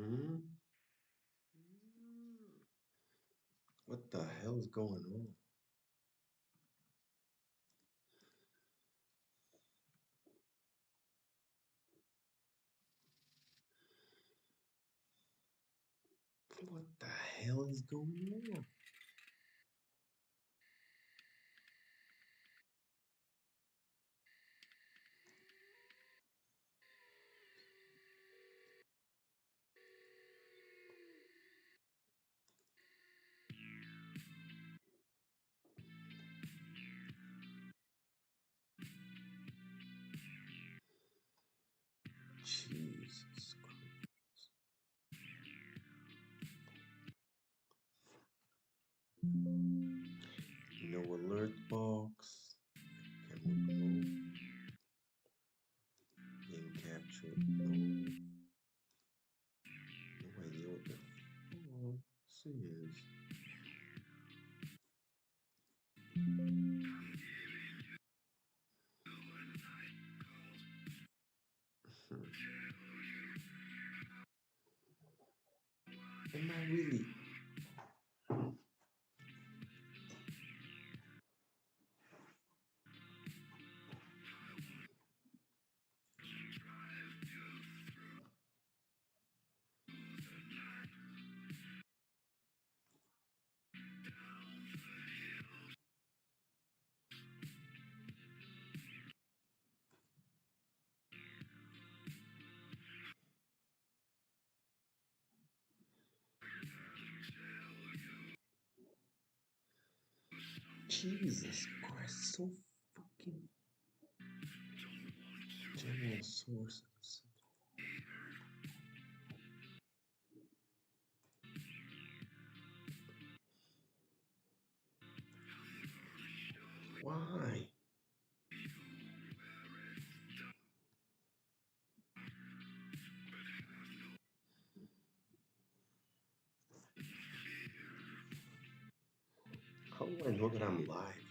Hmm? What the hell is going on? What the hell is going on? Jesus Christ. No alert box. Can no game capture. No. No idea what the fuck this is. Am I really? Jesus Christ, so fucking general sources. Why? How do I know that I'm live?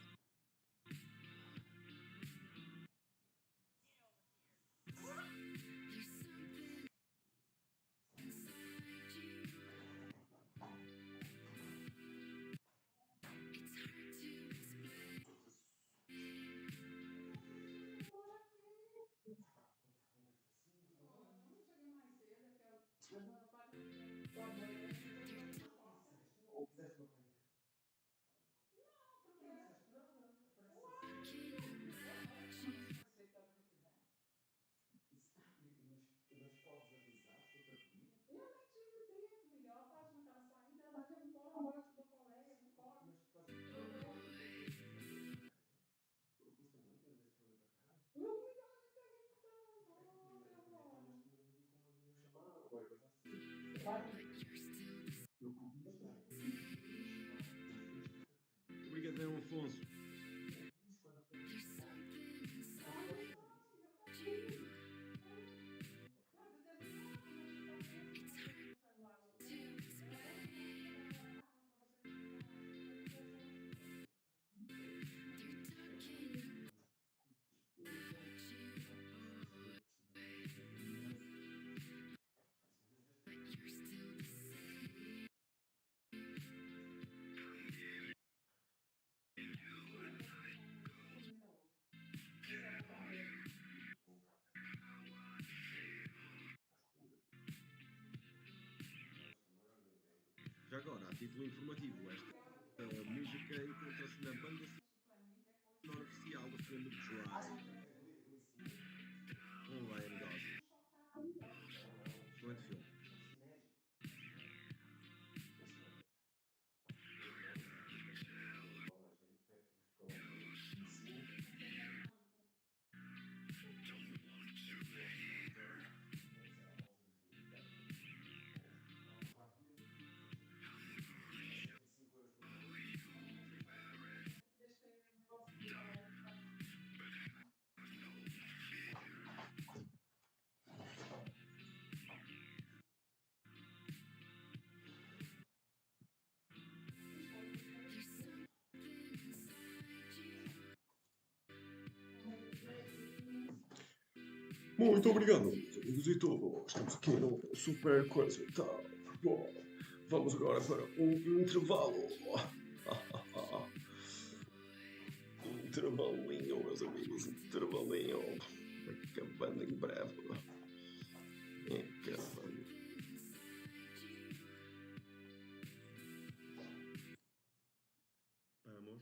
Obrigadão, Afonso. Já agora, a título informativo, esta música encontra-se na banda sonora oficial do filme Drive. Um Ryan Gosling. Excelente filme. Muito obrigado. amigos e tudo, estamos aqui no super coisa e tal. Bom, vamos agora para um intervalo. Intervalinho, meus amigos, intervalinho. Acabando em breve. Acabando. Vamos.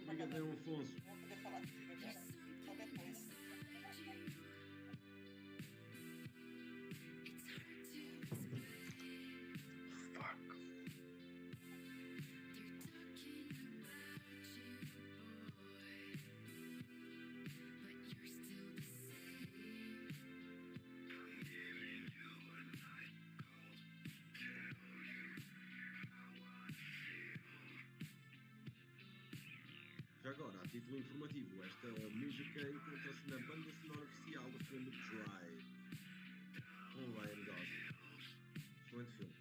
Brigadeiro Afonso. Vou poder falar contigo agora. Só depois. Fuck. Já agora, a título informativo, esta música encontra-se na banda sonora oficial do filme Drive, com Ryan Gosling. Excelente filme.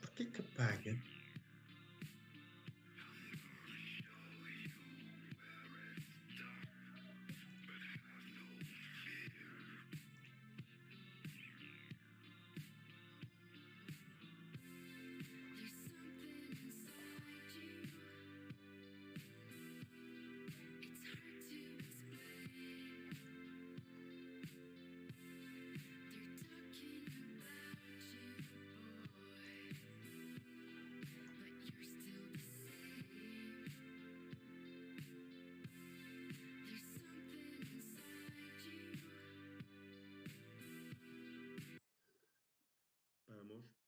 Por que Paga. Vamos.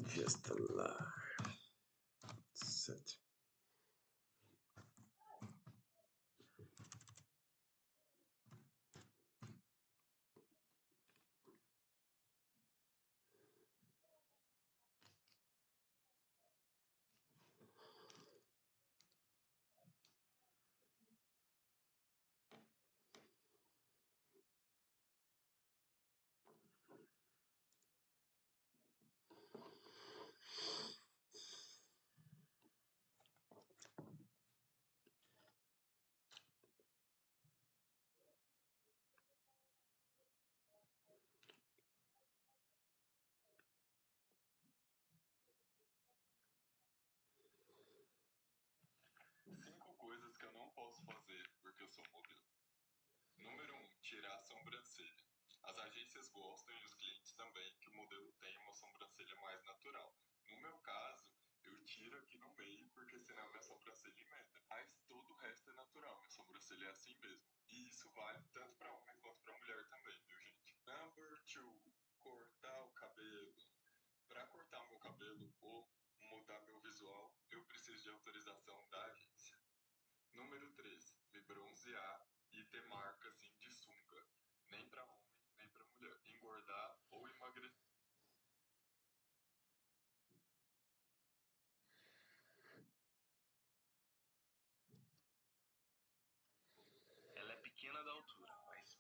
Just a lie. Set. Cinco coisas que eu não posso fazer porque eu sou modelo. Número 1, tirar a sobrancelha. As agências gostam e os clientes também que o modelo tenha uma sobrancelha mais natural. No meu caso, eu tiro aqui no meio porque senão minha sobrancelha emenda. Mas todo o resto é natural, minha sobrancelha é assim mesmo. E isso vale tanto para homem quanto para mulher também, viu gente? Number 2, cortar o cabelo. Para cortar meu cabelo ou mudar meu visual, eu preciso de autorização da agência. Número 3, me bronzear e ter marca assim de sunga. Nem para homem, nem para mulher. Engordar ou emagrecer. Ela é pequena da altura, mas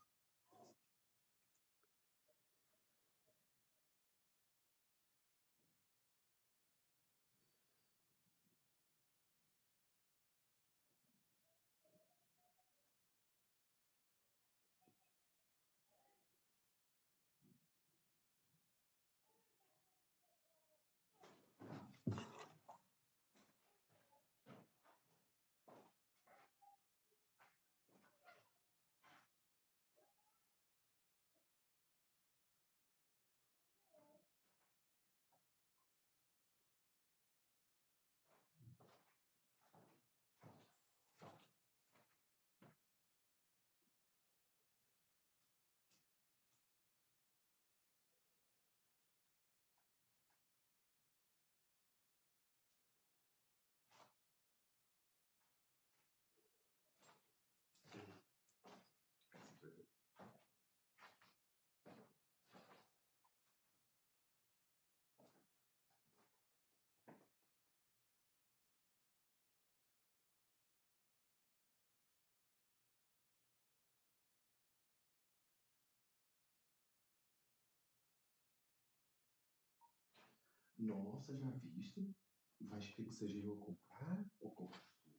Nossa, já viste? Vais querer que seja eu a comprar ou compras tu?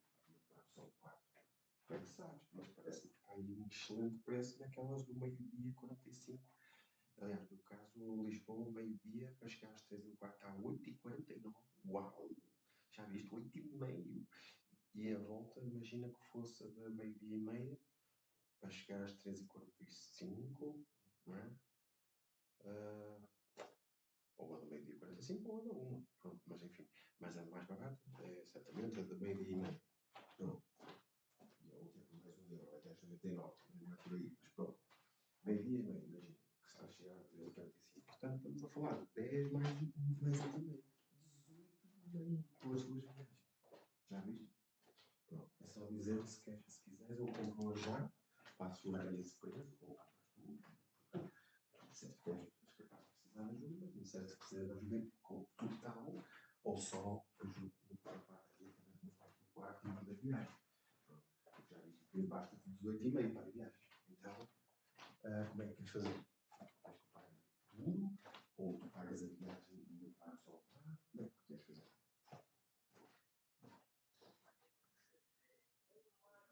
Só o quarto. Como é que sabes? Mas parece que está aí um excelente preço naquelas do meio-dia 45. Aliás, no caso, Lisboa, meio-dia, para chegar às 3 e quarto está a 8h49. Uau! Já viste? 8h30. E a volta, imagina que fosse a da meio-dia e meia, para chegar às 3h45, não é? Ou a do meio-dia 45 ou a da 1. Pronto, mas enfim. Mas a mais barata é certamente a da meio-dia e meia. Pronto. E a outra é por mais €1, é 10,99. Não é por aí, mas pronto. Meio-dia e meia, imagina, que está a chegar a 3h45. Portanto, estamos a falar de 10 mais 8h30. 18h30. Pelas duas viagens. Já viste? Pronto. É só dizer se queres, se quiseres, eu compro já. Passo lá esse preço. Ou tu. Disseste que és capaz de precisar de ajuda, mas não disseste que precisa de ajuda com total ou só ajuda no parte diretamente no quarto e no das viagens. Pronto. Já viste que basta de 18h30 para a viagem. Então, como é que queres fazer? Queres que eu pague tudo? Ou tu pagas a viagem e eu pago só o quarto? Como é que queres fazer?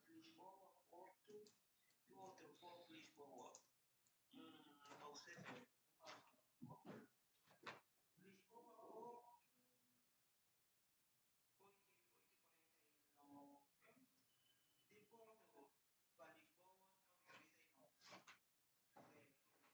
Lisboa, Porto e o outro Porto, Lisboa. Você vê. Lisboa, Porto, 8h49. De Porto para Lisboa, 9h39.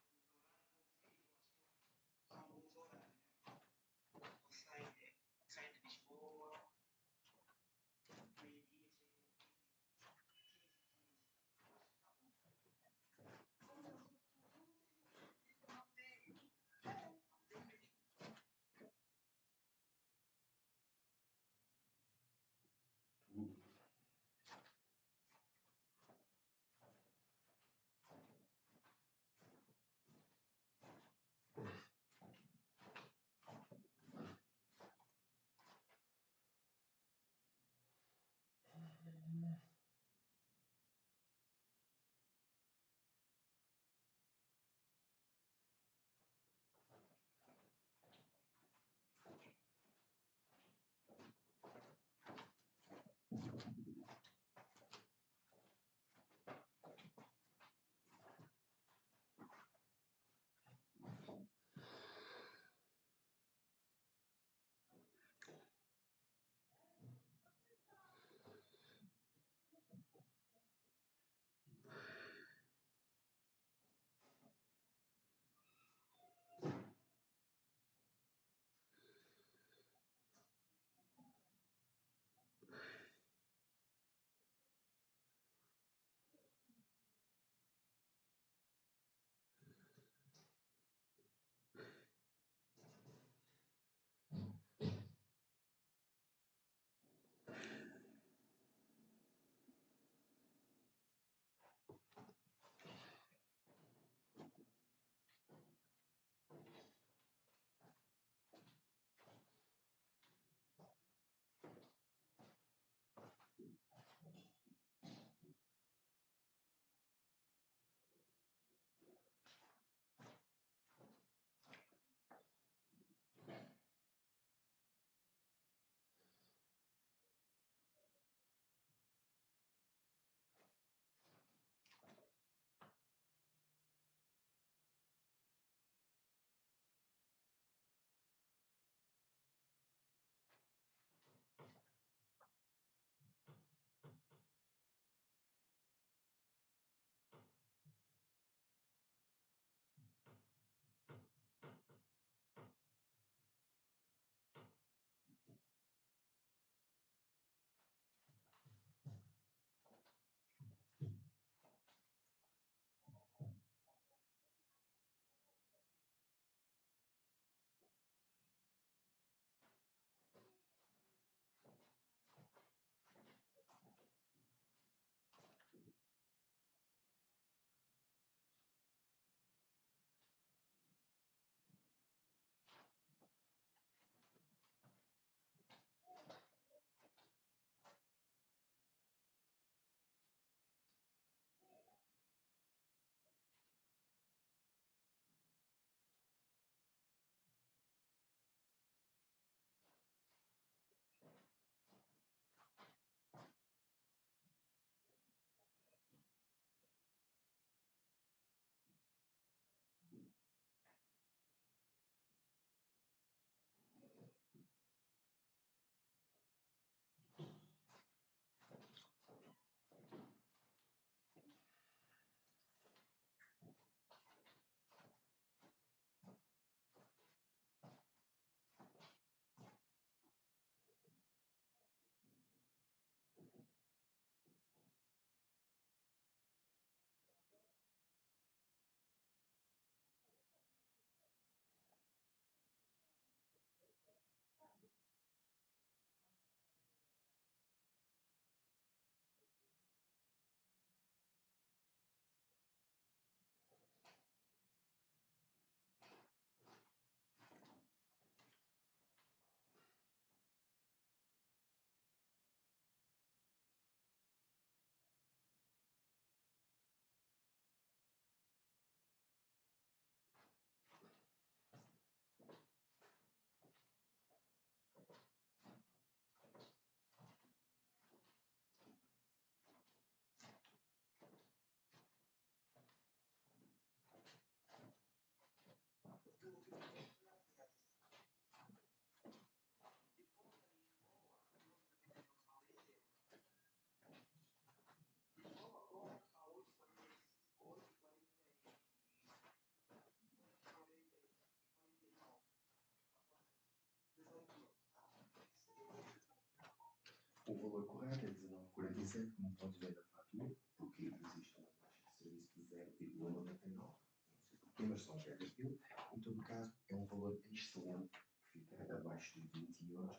valor correto, é 19,47, como podes ver na fatura, porque existe uma taxa de serviço de 0,99, não sei porquê, mas são regras dele. Em todo caso, é um valor excelente, que fica abaixo de 20 euros,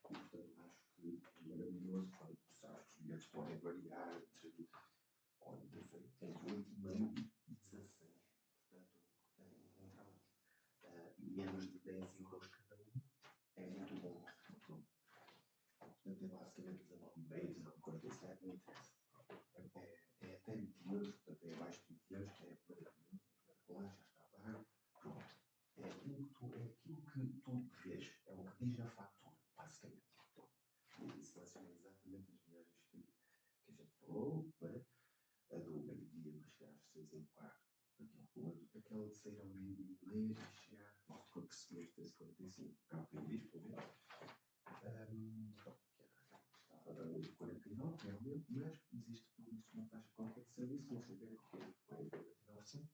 e portanto acho que é maravilhoso, quando tu sabes que os bilhetes podem variar entre, olha, não sei, entre 8,5 e 16, portanto, encontramos menos de 10 euros cada um, é muito bom. Portanto, é basicamente 19,5, 19,47, não interessa. É até 20 euros, portanto é abaixo de 20 euros, que é maravilhoso, espetacular, já está pago. Pronto. É aquilo que tu vês, é o que diz na fatura, basicamente. E selecionei exatamente as viagens que a gente falou, né? A do meio-dia para chegar às 6h15, aquele Porto, aquela de sair ao meio-dia e meia e chegar para perceber as 3h45. É o que eu diz, por ver. Estava a 49, realmente, mas existe tudo isso, uma taxa qualquer de serviço, não sei bem o que é, 49 centros,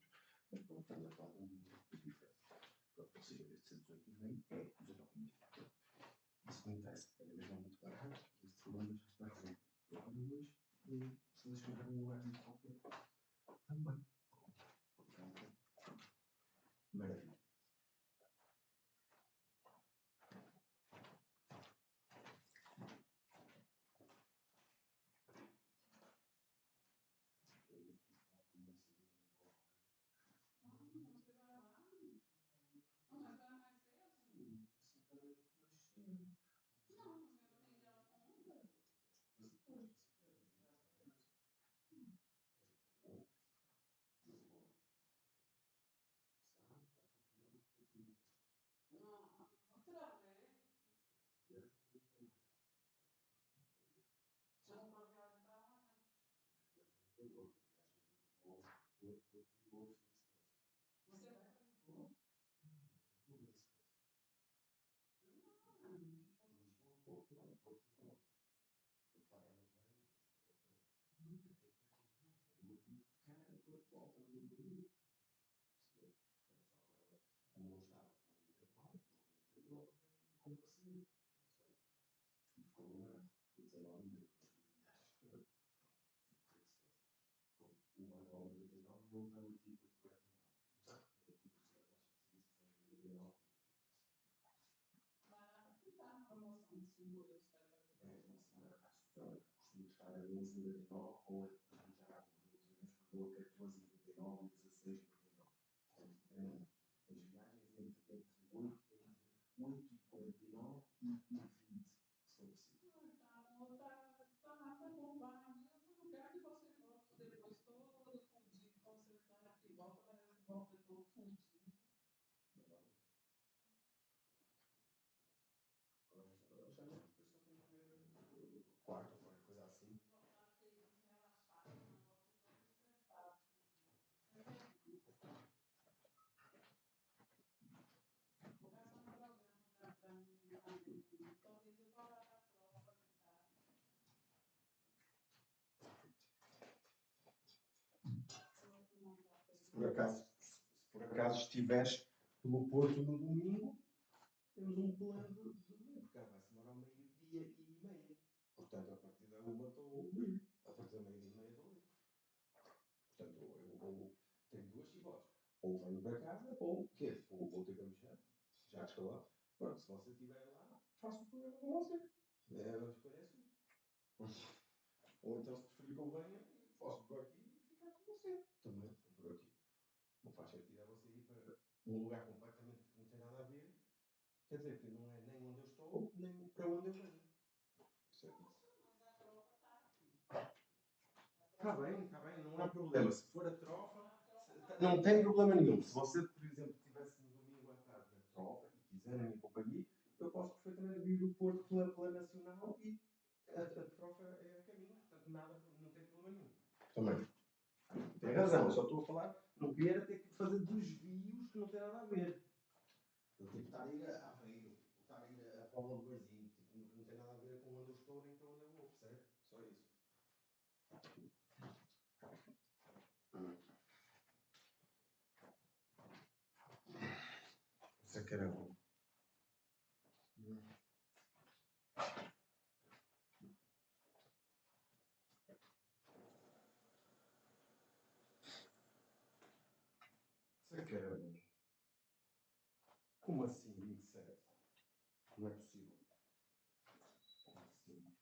mas pronto, estamos a falar de um milhão de diferença. Pronto, ou seja, este 18,5 é 19,5. Isso não interessa, é mesmo muito barato, e este problema já está resolvido. Agora hoje, selecionar um lugar de qualquer também. Maravilha. Costuma estar a 11,99 ou já da última vez pagou 14,99 e 16,99. As viagens entre 8,49 e 20, se for possível. Quarto, qualquer coisa assim. Se por acaso estiveres pelo Porto no domingo, temos um plano de domingo, porque vai-se demorar ao meio-dia e meia. Portanto, a partir da 1 estou livre. A partir da meia-dia e meia estou livre. Portanto, eu tenho duas hipóteses. Ou venho para casa, ou o quê? Ou vou ter que mexer. Já estou lá. Pronto, se você estiver lá, faço o programa com você. A escolha é sua. Ou então, se preferir que eu venha, posso por aqui e ficar com você. Também, por aqui. Não faz sentido é você ir para um lugar completamente que não tem nada a ver. Quer dizer, que não é nem onde eu estou, nem para onde eu venho. Está bem, não há problema. Se for a trofa, não tem problema nenhum. Se você, por exemplo, estivesse no domingo à tarde na trofa e quiser a minha companhia, eu posso perfeitamente vir do Porto pela Nacional e a trofa é a caminho. Portanto, não tem problema nenhum. Também. Tem razão, eu só estou a falar, não quero ter que fazer desvios que não têm nada a ver. Eu tipo estar a ir a Aveiro, estar a ir a Póvoa de Varzim, tipo, não tem nada a ver com onde eu estou nem para onde eu vou, percebe? Só isso. Isso é que era bom. caramba. Como assim 27? Não é possível. Como assim?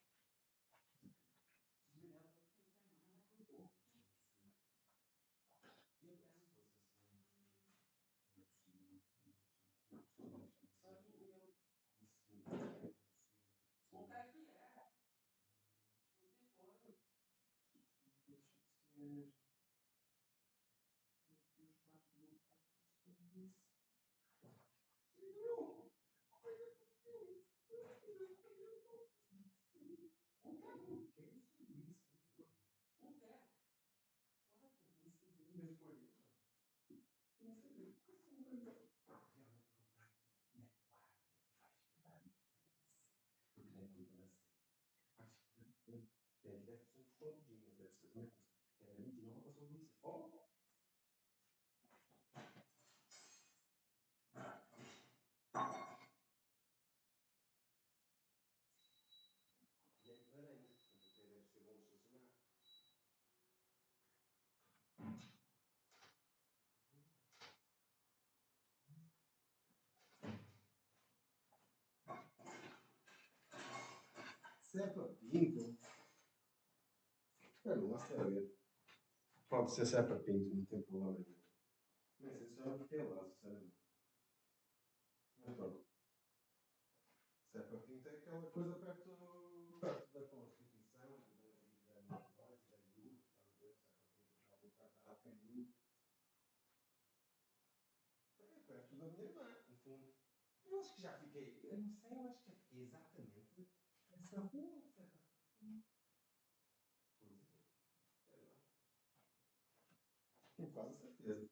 Se é para pinto, não, lá está a ver. Pode ser se é para pinto, não tem problema nenhum. Nem sei se já fiquei lá, sinceramente. Mas pronto. Se é para pinto é aquela coisa perto da Constituição, da Voz e da IU, estás a ver? Se é para pinto, aquela perto da APNU. É perto da minha irmã, no fundo. Eu acho que já fiquei, eu não sei, eu acho que já fiquei exatamente nessa rua, etc. Pois é, sei lá. Tenho quase certeza.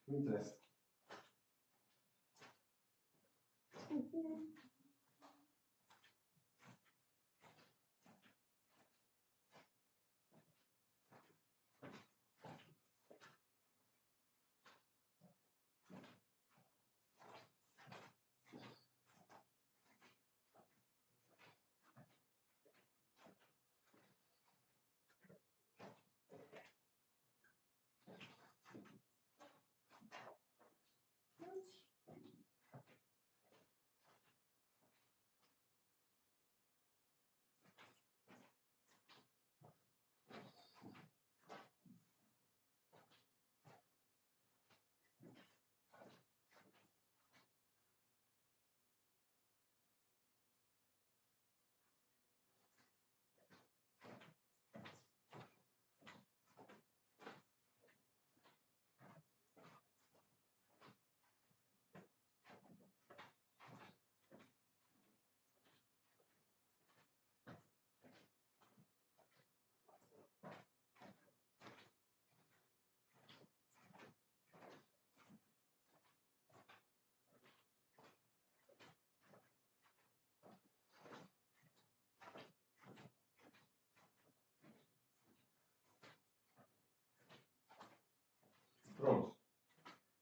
Não interessa. Pronto.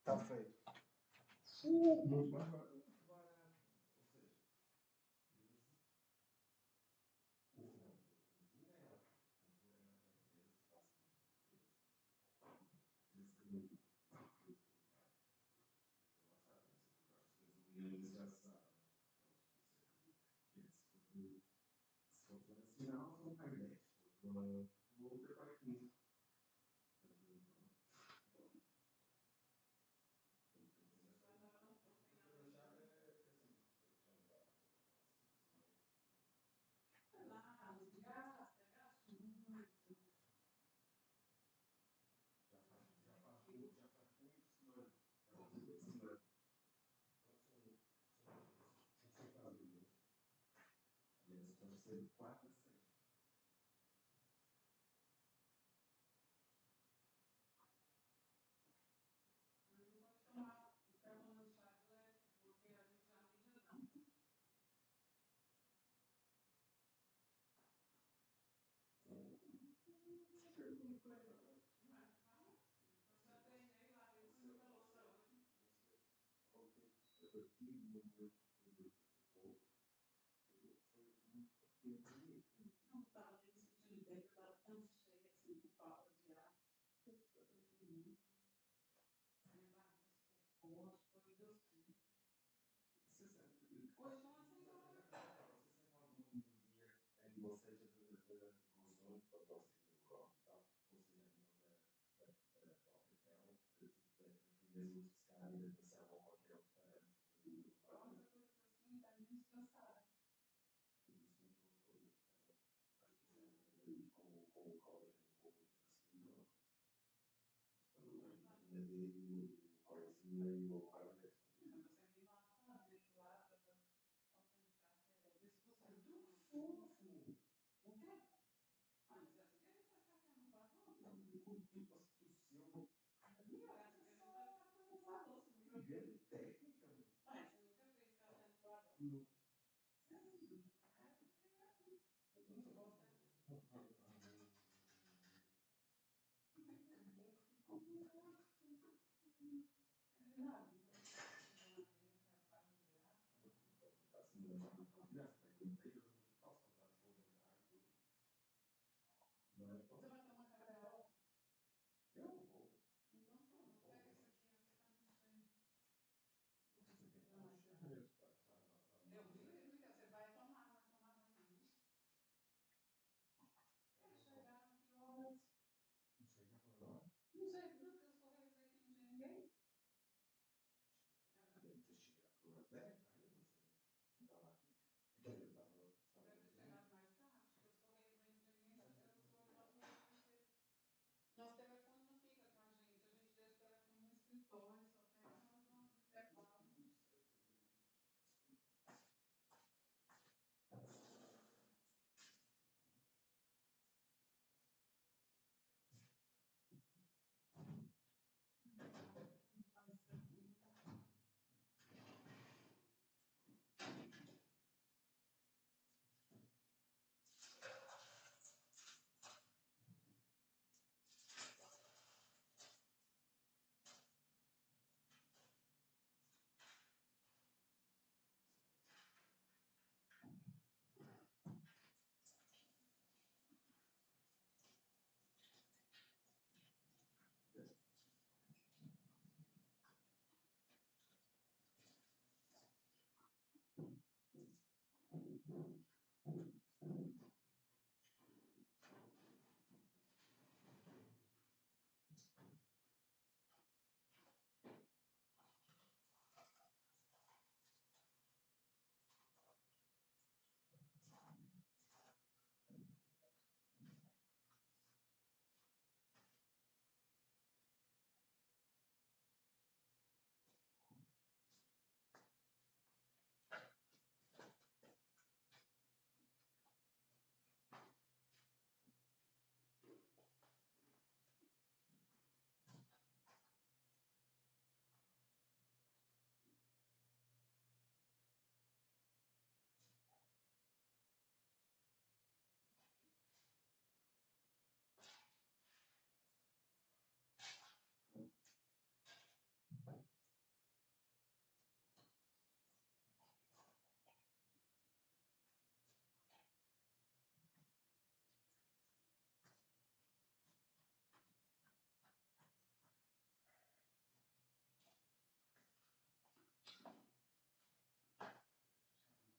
Está feito. Muito mais barato. Ou seja, se for nacional, são mais 10. No outro é para 15. Já faz 8 semanas. Já faz 8 semanas. Então são quase um mês. E eles estão a ser de 4 a 6. muito para o oxígeno crónico e tal, ou seja, a nível da pele, tipo da rapidez de secar, da hidratação ou qualquer outro parâmetro da vida do A única coisa que eu sinto é menos cansada. e isso não estou todo isso, acho que isso já tem a ver com o colágeno e com o ácido hialurônico. E o coenzima e o carboidrato. Mas você é meio laçada, né? Que lá autenticar a pele. Vê se você não toma. Fofo! O quê? Ah, mas é assim que a gente faz café no quarto. Não, eu curto tudo, você tosseu. Amiga, é assim que a gente faz café no quarto. Você nunca Que grande técnica, meu. Mas você nunca fez café no quarto? Não. A gente gosta. É na vida, a gente gosta de geladeira, trabalho de graça. Assim, não é uma graça, mas tem período muito fácil para as coisas entrar e tudo. Mas, Você vai tomar café agora? eu vou. Então pronto, pega isso aqui, ó, que tá muito cheio. Deixa você Você precisar mais tem tarde. Eu que vi mesmo que você vai tomar, não vai tomar banho não. Eles chegaram aqui horas. Não sei, já foram lá? Não sei, não, porque os correios veio que não tinha ninguém. Deve ter chegado por lá. Deve, aí, não sei. Não estava aqui. Quer dizer, estava Deve ter chegado mais tarde, porque os correios veio não tinha ninguém. Deve ser os correios, nosso correio deve ser. Nosso telefone não fica com a gente deixa o telefone no escritório, só pega na hora do intervalo. não sei. Faz isso aqui.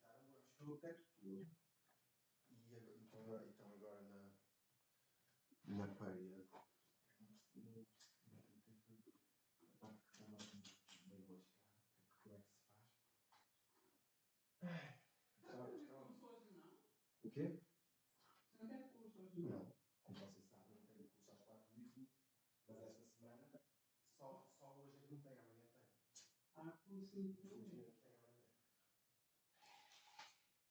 Então, acho que eu teto tudo. E então agora na parede. Não foi a parte que estava meio lascada. Como é que se faz? Você não teve curso hoje, não? O quê? Você não teve curso hoje, não? Não. Como vocês sabem, não tenho curso às 4h15, mas esta semana só hoje é que não tem, amanhã tem. Ah, curso em Infelizmente tem amanhã.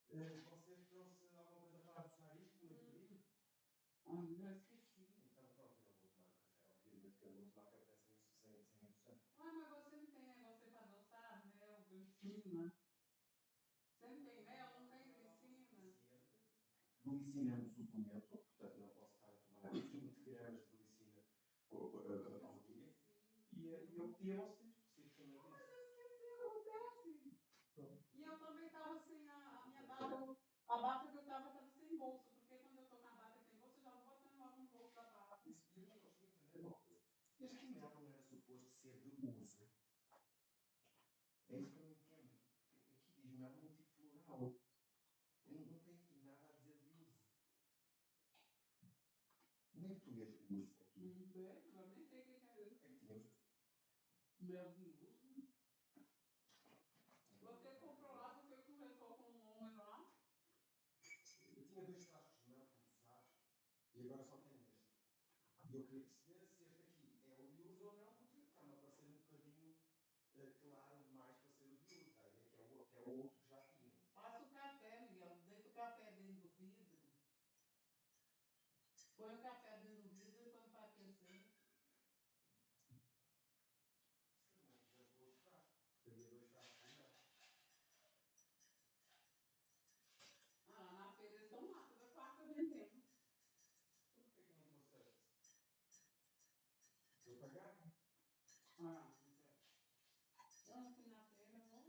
Você trouxe alguma coisa para adoçar isto no meu pedido? Já esqueci. Então pronto, eu não vou tomar o café. Obviamente que eu não vou tomar café sem adoçar. Ah, mas você não tem negócio para adoçar, mel, glicina. Você não tem mel, não tem glicina. Glicina é um suplemento, portanto eu não posso estar a tomar 20 gramas de glicina ao dia. E eu pedi a vocês, especificamente Mas isso. eu esqueci, acontece. E eu também estava sem a minha bata. A bata que eu estava sem bolso, porque quando eu estou com a bata que tem bolso, eu já vou botando logo no bolso da bata. E eu não consigo entender uma coisa. Este mel não era suposto ser de uso. É isso que eu não entendo. Porque aqui diz mel multifloral. Não tem aqui nada a dizer de uso. Tu vês isso aqui. Vejo, eu nem sei o que é isso. É que tínhamos. Meu Deus. Você comprou lá, você conversou com um homem lá? Eu tinha 2 frascos de mel, como tu sabes, e agora só tenho este. E eu queria perceber se este aqui é o de uso ou não, porque está-me a parecer um bocadinho claro demais para ser o de uso. A ideia que é o outro que já tínhamos. Passa o café, Miguel. Deita o café dentro do vidro. Põe o café dentro do vidro e põe para aquecer. Se eu não fizesse o outro frasco, porque havia 2 frascos de mel. Ah, lá na feira eles estão lá, toda quarta vendendo. Então porquê que não trouxeste? Eu pagava. Ah, eu não fui na feira, não.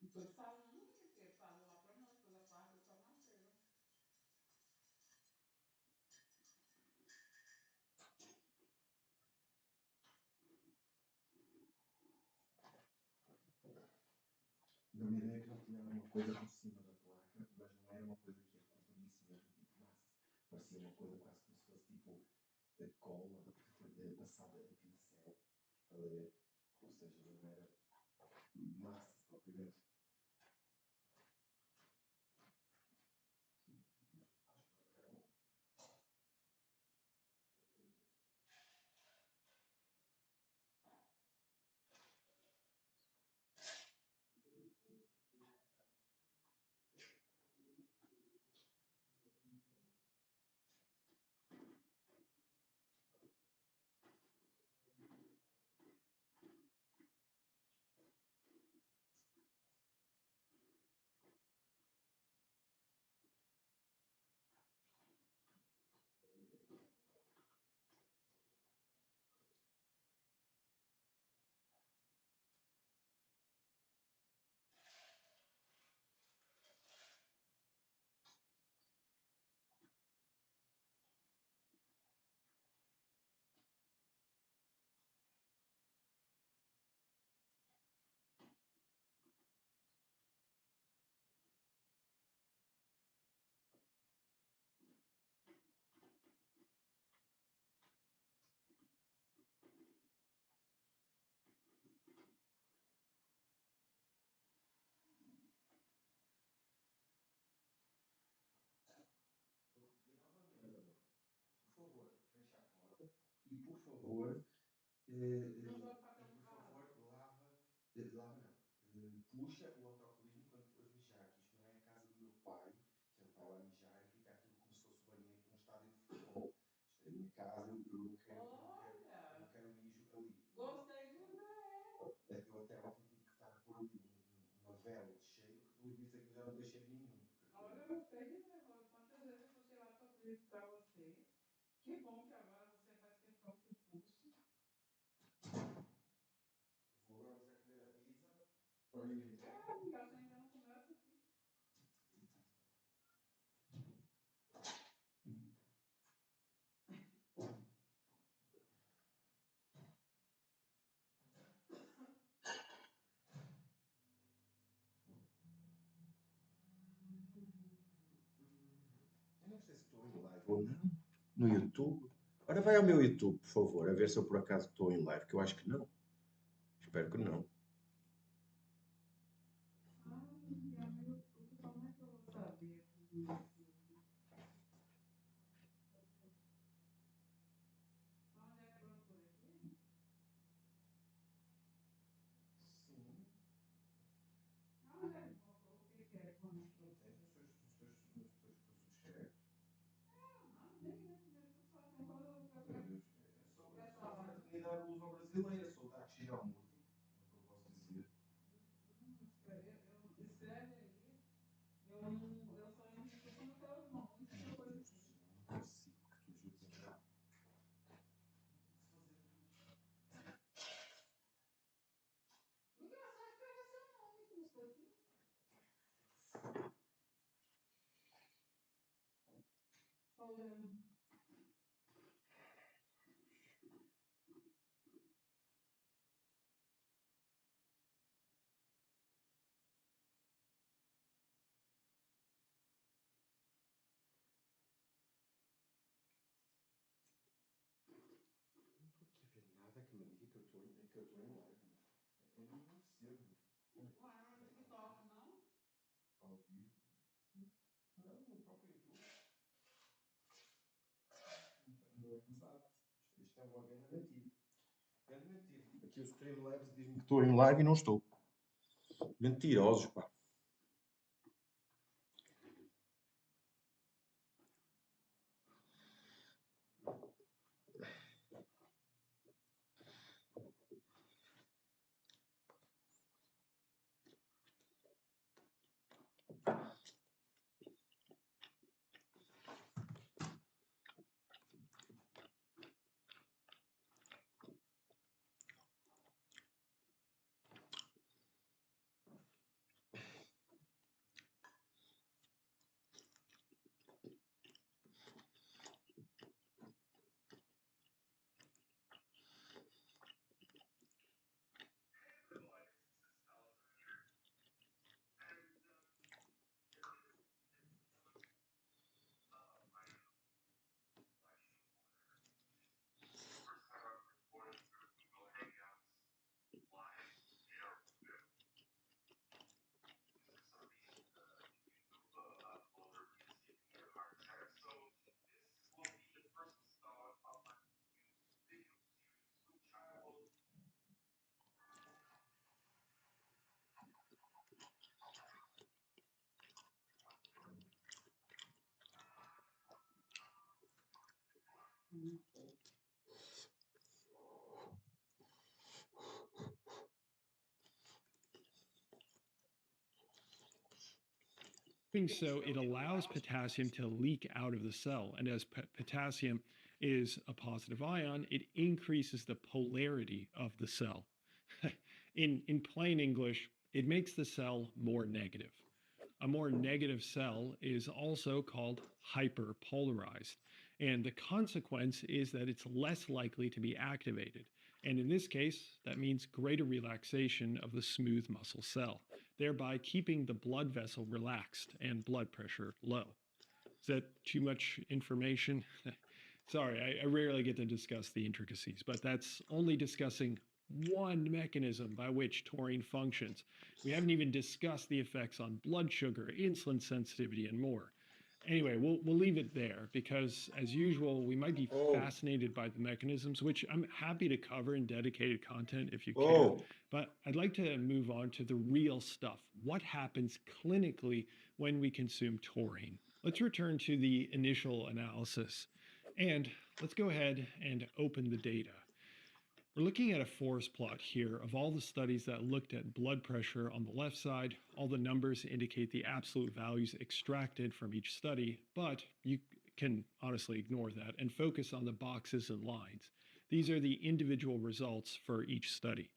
Estou te falando isso, ele falou lá para nós, toda quarta eu estava na feira. Deu-me a ideia que não tinha alguma coisa por cima da placa, mas não era uma coisa que eu comprisse mesmo, tipo massa. Parecia uma coisa quase como se fosse tipo cola passada a pincel. A ler. Ou seja, não era massa propriamente. Por favor, fecha a porta e, por favor, Não pode fazer um por carro. favor, lava não. Puxa o autocolismo quando fores mijar, que isto não é a casa do meu pai, que ele vai lá mijar e fica aquilo como se fosse o banheiro de um estádio de futebol. Isto é a minha casa, eu não Olha, quero mijo ali. gostei de ver. Eu até ontem tive que estar a pôr ali uma vela de cheiro, que pelos vistos aquilo já não tem cheiro nenhum. Olha, gostei de ver, Rose. Quantas vezes eu puxei o autoclave para você? Que bom que agora você faz questão que puxe. Vou agora mas é comer a pizza. Para mim, Miguel, você ainda não comeu essa aqui? eu não sei se estou em live ou não. No YouTube. Ora, vai ao meu YouTube, por favor, a ver se eu por acaso estou em live, que eu acho que não. Espero que não. Miguel, no YouTube, como é que eu vou saber? Onde é que procura aqui? Sim. Onde é que procura? O que é? Não tens nos teus que tu subscreves? Não, nem entro no YouTube, só tem coisa do que eu quero. Eu sou a fraternidade luso-brasileira, sou o Taxiromurti, é o que eu posso dizer. Escreve aí. Eu só entro no YouTube no teu irmão. Não sei coisa assim. Não consigo que tu ajudes a ver. Miguel, só escreve seu nome, custa assim. Olhando. que eu tô em live, né? É meio cedo. Uai, não é no TikTok, não? Ao vivo. Não, no próprio YouTube. No WhatsApp. Isto é uma grande mentira. Grande mentira. Aqui o Streamlabs diz-me que estou em live e não estou. Mentirosos, pá. So it allows potassium to leak out of the cell. And as potassium is a positive ion, it increases the polarity of the cell. In plain English, it makes the cell more negative. A more negative cell is also called hyperpolarized. And the consequence is that it's less likely to be activated. And in this case, that means greater relaxation of the smooth muscle cell, thereby keeping the blood vessel relaxed and blood pressure low. Is that too much information? Sorry, I rarely get to discuss the intricacies, but that's only discussing one mechanism by which taurine functions. We haven't even discussed the effects on blood sugar, insulin sensitivity, and more. Anyway, we'll leave it there because, as usual, we might be fascinated by the mechanisms, which I'm happy to cover in dedicated content if you care. But I'd like to move on to the real stuff. What happens clinically when we consume taurine? Let's return to the initial analysis. And let's go ahead and open the data. We're looking at a forest plot here of all the studies that looked at blood pressure on the left side. All the numbers indicate the absolute values extracted from each study, but you can honestly ignore that and focus on the boxes and lines. These are the individual results for each study.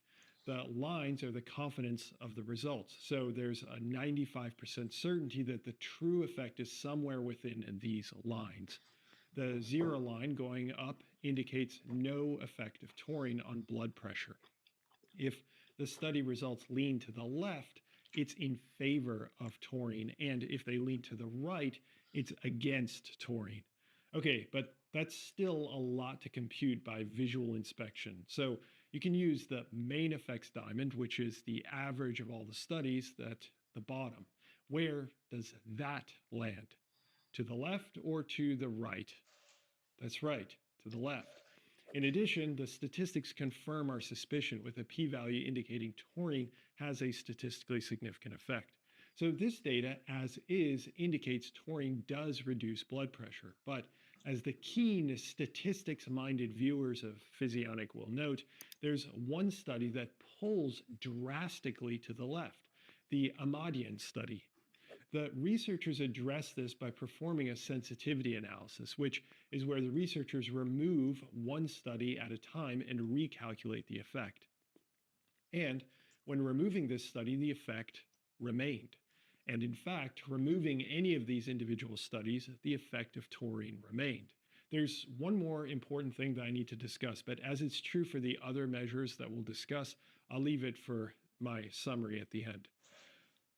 The lines are the confidence of the results. So there's a 95% certainty that the true effect is somewhere within these lines. The 0 line going up indicates no effect of taurine on blood pressure. If the study results lean to the left, it's in favor of taurine. And if they lean to the right, it's against taurine. Okay, but that's still a lot to compute by visual inspection. So you can use the main effects diamond, which is the average of all the studies at the bottom. Where does that land? To the left or to the right? That's right, to the left. In addition, the statistics confirm our suspicion with a p-value indicating taurine has a statistically significant effect. So this data, as is, indicates taurine does reduce blood pressure. But as the keen statistics-minded viewers of Physionic will note, there's one study that pulls drastically to the left, the Ahmadian study. The researchers address this by performing a sensitivity analysis, which is where the researchers remove one study at a time and recalculate the effect. And when removing this study, the effect remained. And in fact, removing any of these individual studies, the effect of taurine remained. There's one more important thing that I need to discuss, but as it's true for the other measures that we'll discuss, I'll leave it for my summary at the end.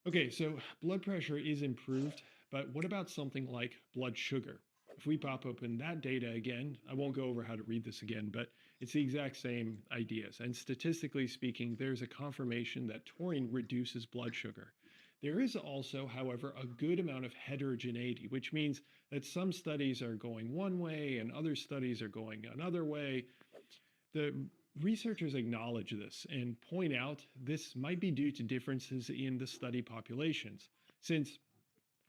Okay, so blood pressure is improved, but what about something like blood sugar? If we pop open that data again, I won't go over how to read this again, but it's the exact same ideas. And statistically speaking, there's a confirmation that taurine reduces blood sugar. There is also, however, a good amount of heterogeneity, which means that some studies are going one way and other studies are going another way. The researchers acknowledge this and point out this might be due to differences in the study populations, since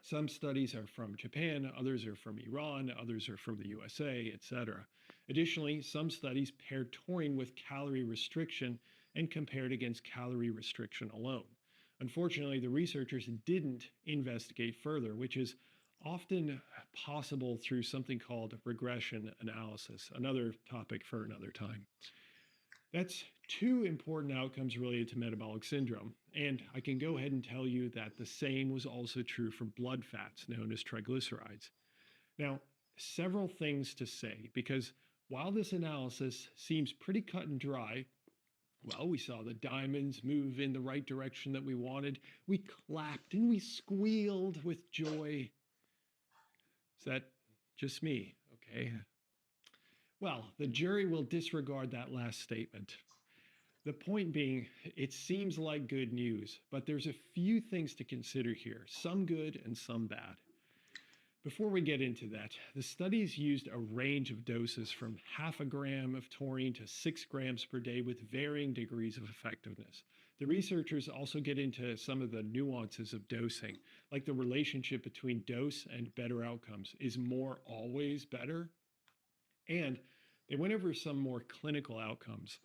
some studies are from Japan, others are from Iran, others are from the USA, etc. Additionally, some studies paired taurine with calorie restriction and compared against calorie restriction alone. Unfortunately, the researchers didn't investigate further, which is often possible through something called regression analysis, another topic for another time. That's two important outcomes related to metabolic syndrome, and I can go ahead and tell you that the same was also true for blood fats, known as triglycerides. Now, several things to say, because while this analysis seems pretty cut and dry, well, we saw the diamonds move in the right direction that we wanted. We clapped and we squealed with joy. Is that just me? Okay. Well, the jury will disregard that last statement. The point being, it seems like good news, but there's a few things to consider here, some good and some bad. Before we get into that, the studies used a range of doses from 0.5 gram of taurine to 6 grams per day with varying degrees of effectiveness. The researchers also get into some of the nuances of dosing, like the relationship between dose and better outcomes. Is more always better? And they went over some more clinical outcomes.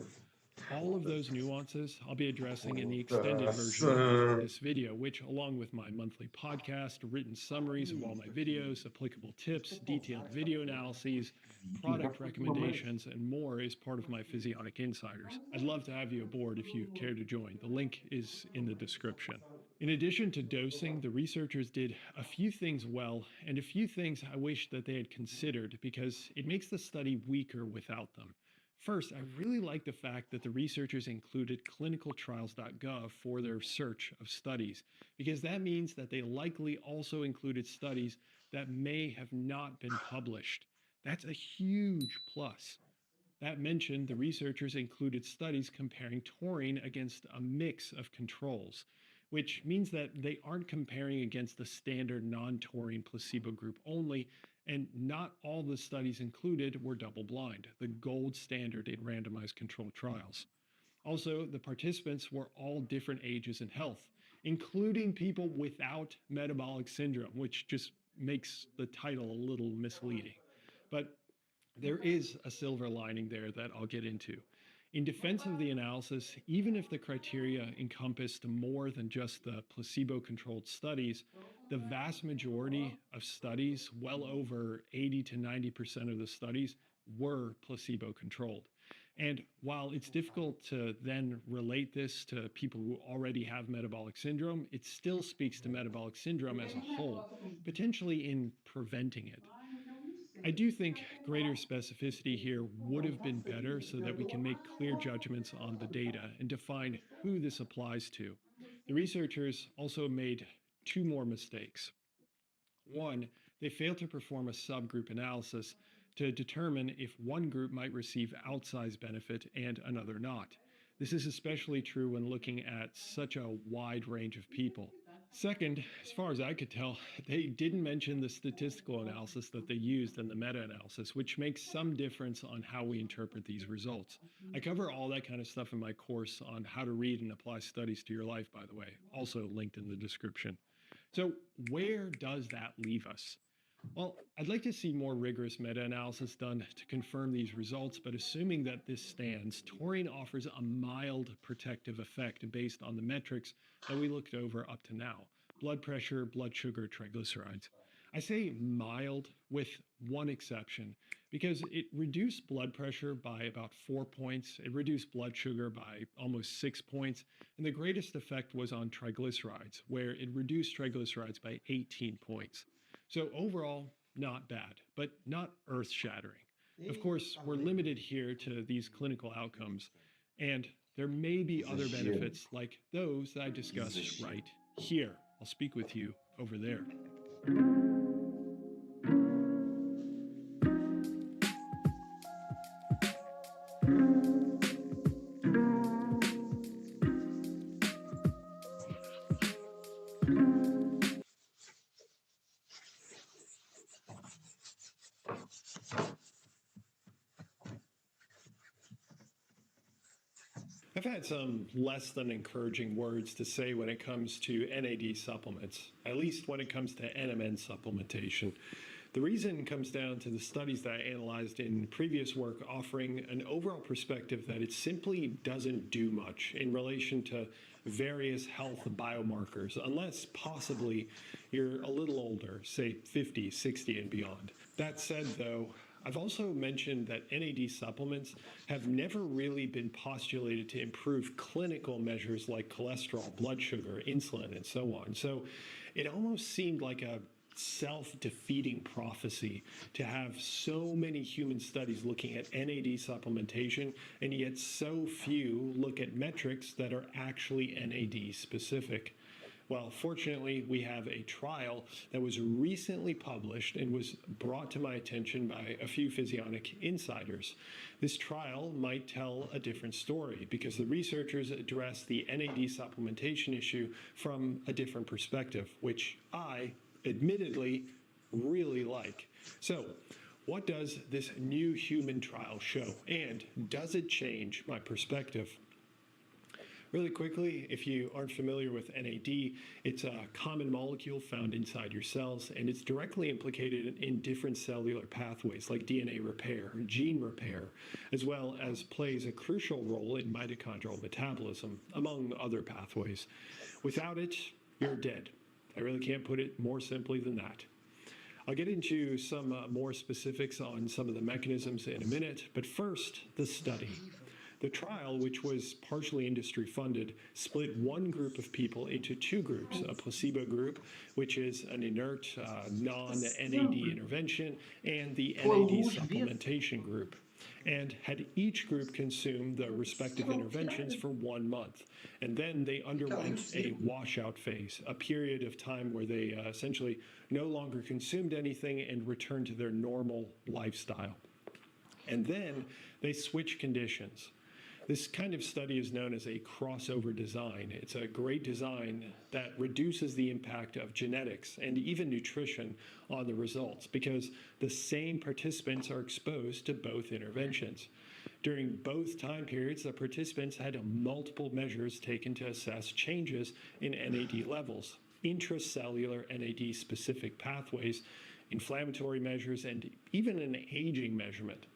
All of those nuances I'll be addressing in the extended version of this video, which, along with my monthly podcast, written summaries of all my videos, applicable tips, detailed video analyses, product recommendations, and more, is part of my Physionic Insiders. I'd love to have you aboard if you care to join. The link is in the description. In addition to dosing, the researchers did a few things well, and a few things I wish that they had considered, because it makes the study weaker without them. First, I really like the fact that the researchers included clinicaltrials.gov for their search of studies, because that means that they likely also included studies that may have not been published. That's a huge plus. That mentioned, the researchers included studies comparing taurine against a mix of controls, which means that they aren't comparing against the standard non-taurine placebo group only, and not all the studies included were double-blind, the gold standard in randomized controlled trials. Also, the participants were all different ages and health, including people without metabolic syndrome, which just makes the title a little misleading. But there is a silver lining there that I'll get into. In defense of the analysis, even if the criteria encompassed more than just the placebo-controlled studies, the vast majority of studies, well over 80 to 90% of the studies, were placebo-controlled. And while it's difficult to then relate this to people who already have metabolic syndrome, it still speaks to metabolic syndrome as a whole, potentially in preventing it. I do think greater specificity here would have been better so that we can make clear judgments on the data and define who this applies to. The researchers also made two more mistakes. One, they failed to perform a subgroup analysis to determine if one group might receive outsized benefit and another not. This is especially true when looking at such a wide range of people. Second, as far as I could tell, they didn't mention the statistical analysis that they used in the meta-analysis, which makes some difference on how we interpret these results. I cover all that kind of stuff in my course on how to read and apply studies to your life, by the way, also linked in the description. So where does that leave us? Well, I'd like to see more rigorous meta-analysis done to confirm these results, but assuming that this stands, taurine offers a mild protective effect based on the metrics that we looked over up to now: blood pressure, blood sugar, triglycerides. I say mild with one exception, because it reduced blood pressure by about 4 points, it reduced blood sugar by almost 6 points, and the greatest effect was on triglycerides, where it reduced triglycerides by 18 points. So overall, not bad, but not earth-shattering. Of course, we're limited here to these clinical outcomes, and there may be other benefits like those that I discussed right here. I'll speak with you over there. I've had some less than encouraging words to say when it comes to NAD supplements, at least when it comes to NMN supplementation. The reason comes down to the studies that I analyzed in previous work offering an overall perspective that it simply doesn't do much in relation to various health biomarkers, unless possibly you're a little older, say 50, 60 and beyond. That said though, I've also mentioned that NAD supplements have never really been postulated to improve clinical measures like cholesterol, blood sugar, insulin, and so on. So it almost seemed like a self-defeating prophecy to have so many human studies looking at NAD supplementation and yet so few look at metrics that are actually NAD specific. Well, fortunately, we have a trial that was recently published and was brought to my attention by a few physionic insiders. This trial might tell a different story because the researchers address the NAD supplementation issue from a different perspective, which I admittedly really like. So, what does this new human trial show, and does it change my perspective? Really quickly, if you aren't familiar with NAD, it's a common molecule found inside your cells, and it's directly implicated in different cellular pathways like DNA repair, gene repair, as well as plays a crucial role in mitochondrial metabolism, among other pathways. Without it, you're dead. I really can't put it more simply than that. I'll get into some more specifics on some of the mechanisms in a minute, but first, the study. The trial, which was partially industry funded, split one group of people into two groups, a placebo group, which is an inert, non-NAD intervention, and the NAD supplementation group, and had each group consume the respective interventions for 1 month. And then they underwent a washout phase, a period of time where they essentially no longer consumed anything and returned to their normal lifestyle. And then they switched conditions. This kind of study is known as a crossover design. It's a great design that reduces the impact of genetics and even nutrition on the results because the same participants are exposed to both interventions. During both time periods, the participants had multiple measures taken to assess changes in NAD levels, intracellular NAD specific pathways, inflammatory measures, and even an aging measurement.